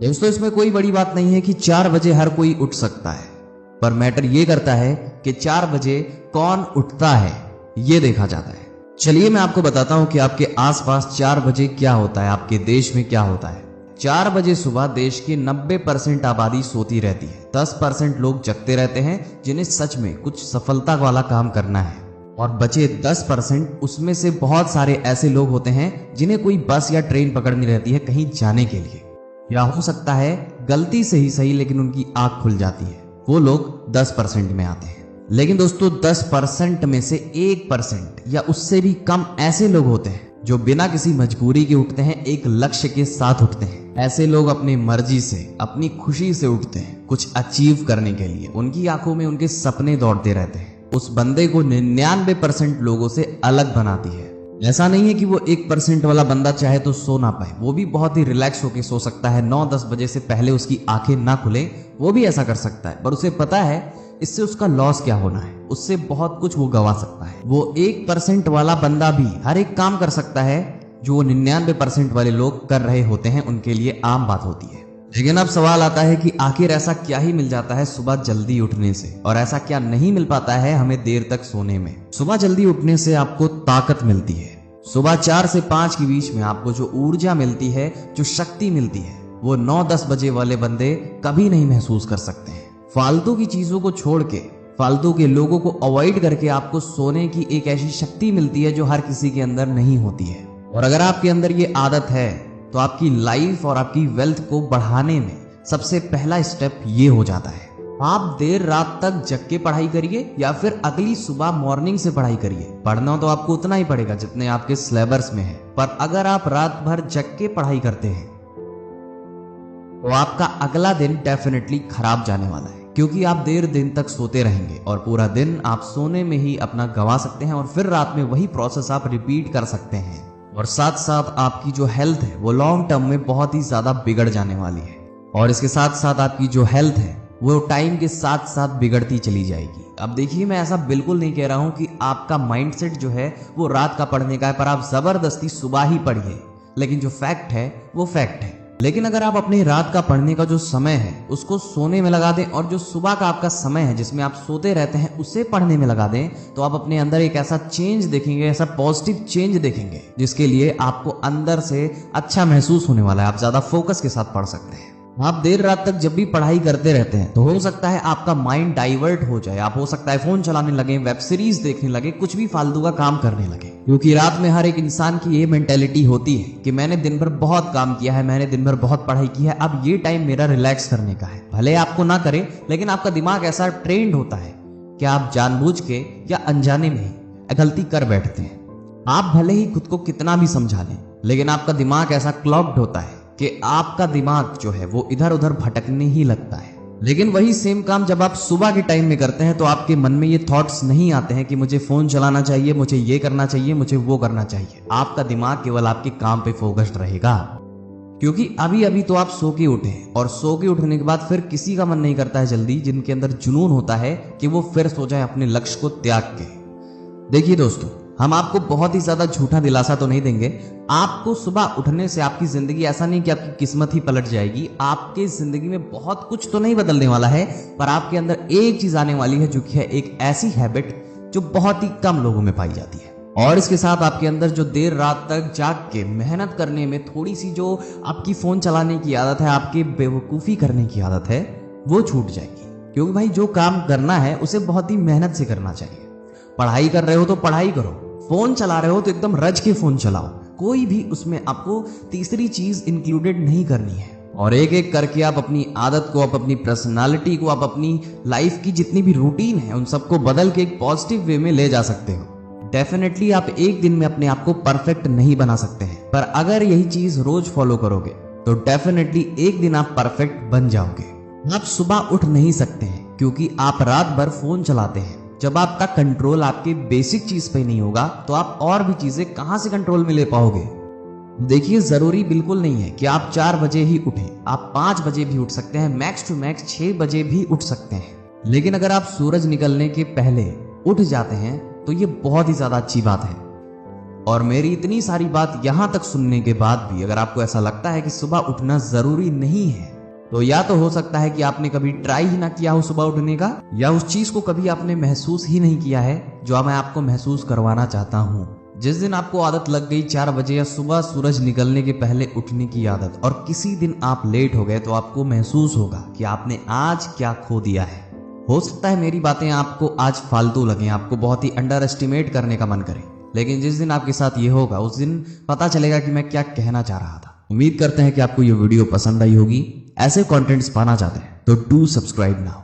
दोस्तों इसमें कोई बड़ी बात नहीं है कि 4 बजे हर कोई उठ सकता है, पर मैटर ये करता है कि 4 बजे कौन उठता है ये देखा जाता है। चलिए मैं आपको बताता हूं कि आपके आसपास 4 बजे क्या होता है, आपके देश में क्या होता है। 4 बजे सुबह देश की 90% आबादी सोती रहती है। 10% लोग जगते रहते हैं जिन्हें सच में कुछ सफलता वाला काम करना है, और बचे 10% उसमें से बहुत सारे ऐसे लोग होते हैं जिन्हें कोई बस या ट्रेन पकड़नी रहती है कहीं जाने के लिए, या हो सकता है गलती से ही सही लेकिन उनकी आंख खुल जाती है। वो लोग 10% में आते हैं। लेकिन दोस्तों 10% में से 1% या उससे भी कम ऐसे लोग होते हैं जो बिना किसी मजबूरी के उठते हैं, एक लक्ष्य के साथ उठते हैं। ऐसे लोग अपनी मर्जी से, अपनी खुशी से उठते हैं कुछ अचीव करने के लिए। उनकी आंखों में उनके सपने दौड़ते रहते हैं। उस बंदे को 99% लोगों से अलग बनाती है। ऐसा नहीं है कि वो 1% वाला बंदा चाहे तो सो ना पाए, वो भी बहुत ही रिलैक्स होकर सो सकता है। 9-10 बजे से पहले उसकी आंखें ना खुले, वो भी ऐसा कर सकता है, पर उसे पता है इससे उसका लॉस क्या होना है, उससे बहुत कुछ वो गवा सकता है। वो 1% वाला बंदा भी हर एक काम कर सकता है जो 99% वाले लोग कर रहे होते हैं, उनके लिए आम बात होती है। लेकिन अब सवाल आता है कि आखिर ऐसा क्या ही मिल जाता है सुबह जल्दी उठने से, और ऐसा क्या नहीं मिल पाता है हमें देर तक सोने में। सुबह जल्दी उठने से आपको ताकत मिलती है। सुबह 4 से 5 के बीच में आपको जो ऊर्जा मिलती है, जो शक्ति मिलती है, वो 9-10 बजे वाले बंदे कभी नहीं महसूस कर सकते हैं। फालतू की चीजों को छोड़ के, फालतू के लोगों को अवॉइड करके आपको सोने की एक ऐसी शक्ति मिलती है जो हर किसी के अंदर नहीं होती है। और अगर आपके अंदर ये आदत है तो आपकी लाइफ और आपकी वेल्थ को बढ़ाने में सबसे पहला स्टेप ये हो जाता है। आप देर रात तक जग के पढ़ाई करिए या फिर अगली सुबह मॉर्निंग से पढ़ाई करिए। पढ़ना तो आपको उतना ही पड़ेगा जितने आपके सिलेबस में है, पर अगर आप रात भर जग के पढ़ाई करते हैं तो आपका अगला दिन डेफिनेटली खराब जाने वाला है, क्योंकि आप देर दिन तक सोते रहेंगे और पूरा दिन आप सोने में ही अपना गवा सकते हैं, और फिर रात में वही प्रोसेस आप रिपीट कर सकते हैं। और साथ साथ आपकी जो हेल्थ है वो लॉन्ग टर्म में बहुत ही ज्यादा बिगड़ जाने वाली है। और इसके साथ साथ आपकी जो हेल्थ है वो टाइम के साथ साथ बिगड़ती चली जाएगी। अब देखिए, मैं ऐसा बिल्कुल नहीं कह रहा हूं कि आपका माइंडसेट जो है वो रात का पढ़ने का है, पर आप जबरदस्ती सुबह ही पढ़िए। लेकिन जो फैक्ट है वो फैक्ट है। लेकिन अगर आप अपने रात का पढ़ने का जो समय है उसको सोने में लगा दें, और जो सुबह का आपका समय है जिसमें आप सोते रहते हैं उसे पढ़ने में लगा दें, तो आप अपने अंदर एक ऐसा चेंज देखेंगे, ऐसा पॉजिटिव चेंज देखेंगे जिसके लिए आपको अंदर से अच्छा महसूस होने वाला है। आप ज्यादा फोकस के साथ पढ़ सकते हैं। आप देर रात तक जब भी पढ़ाई करते रहते हैं तो हो सकता है आपका माइंड डाइवर्ट हो जाए। आप हो सकता है फोन चलाने लगे, वेब सीरीज देखने लगे, कुछ भी फालतू का काम करने लगे, क्योंकि रात में हर एक इंसान की ये मेंटेलिटी होती है कि मैंने दिन भर बहुत काम किया है, मैंने दिन भर बहुत पढ़ाई की है, अब ये टाइम मेरा रिलैक्स करने का है। भले आपको ना करे, लेकिन आपका दिमाग ऐसा ट्रेंड होता है कि आप जानबूझ के या अनजाने में गलती कर बैठते हैं। आप भले ही खुद को कितना भी समझा लें, लेकिन आपका दिमाग ऐसा क्लॉग्ड होता है कि आपका दिमाग जो है वो इधर उधर भटकने ही लगता है। लेकिन वही सेम काम जब आप सुबह के टाइम में करते हैं तो आपके मन में ये थॉट्स नहीं आते हैं कि मुझे फोन चलाना चाहिए, मुझे ये करना चाहिए, मुझे वो करना चाहिए। आपका दिमाग केवल आपके काम पे फोकस्ड रहेगा, क्योंकि अभी अभी तो आप सो के उठे हैं, और सो के उठने के बाद फिर किसी का मन नहीं करता है जल्दी, जिनके अंदर जुनून होता है कि वो फिर सो जाए अपने लक्ष्य को त्याग के। देखिए दोस्तों, हम आपको बहुत ही ज्यादा झूठा दिलासा तो नहीं देंगे। आपको सुबह उठने से आपकी जिंदगी, ऐसा नहीं कि आपकी किस्मत ही पलट जाएगी, आपके जिंदगी में बहुत कुछ तो नहीं बदलने वाला है, पर आपके अंदर एक चीज आने वाली है जो कि है एक ऐसी हैबिट जो बहुत ही कम लोगों में पाई जाती है। और इसके साथ आपके अंदर जो देर रात तक जाग के मेहनत करने में थोड़ी सी जो आपकी फोन चलाने की आदत है, आपकी बेवकूफी करने की आदत है, वो छूट जाएगी। क्योंकि भाई जो काम करना है उसे बहुत ही मेहनत से करना चाहिए। पढ़ाई कर रहे हो तो पढ़ाई करो, फोन चला रहे हो तो एकदम रज के फोन चलाओ। कोई भी उसमें आपको तीसरी चीज इंक्लूडेड नहीं करनी है। और एक एक करके आप अपनी आदत को, आप अपनी पर्सनालिटी को, आप अपनी लाइफ की जितनी भी रूटीन है उन सबको बदल के एक पॉजिटिव वे में ले जा सकते हो। डेफिनेटली आप एक दिन में अपने आप को परफेक्ट नहीं बना सकते हैं, पर अगर यही चीज रोज फॉलो करोगे तो डेफिनेटली एक दिन आप परफेक्ट बन जाओगे। आप सुबह उठ नहीं सकते हैं क्योंकि आप रात भर फोन चलाते हैं। जब आपका कंट्रोल आपके बेसिक चीज पे नहीं होगा तो आप और भी चीजें कहां से कंट्रोल में ले पाओगे। देखिए, जरूरी बिल्कुल नहीं है कि आप 4 बजे ही उठें, आप 5 बजे भी उठ सकते हैं, मैक्स टू मैक्स 6 बजे भी उठ सकते हैं। लेकिन अगर आप सूरज निकलने के पहले उठ जाते हैं तो ये बहुत ही ज्यादा अच्छी बात है। और मेरी इतनी सारी बात यहाँ तक सुनने के बाद भी अगर आपको ऐसा लगता है कि सुबह उठना जरूरी नहीं है, तो या तो हो सकता है कि आपने कभी ट्राई ही ना किया हो सुबह उठने का, या उस चीज को कभी आपने महसूस ही नहीं किया है जो मैं आपको महसूस करवाना चाहता हूँ। जिस दिन आपको आदत लग गई 4 बजे या सुबह सूरज निकलने के पहले उठने की आदत, और किसी दिन आप लेट हो गए, तो आपको महसूस होगा कि आपने आज क्या खो दिया है। हो सकता है मेरी बातें आपको आज फालतू लगें, आपको बहुत ही अंडर एस्टिमेट करने का मन करे, लेकिन जिस दिन आपके साथ ये होगा उस दिन पता चलेगा कि मैं क्या कहना चाह रहा था। उम्मीद करते हैं कि आपको ये वीडियो पसंद आई होगी। ऐसे कंटेंट्स पाना चाहते हैं तो डू सब्सक्राइब नाउ।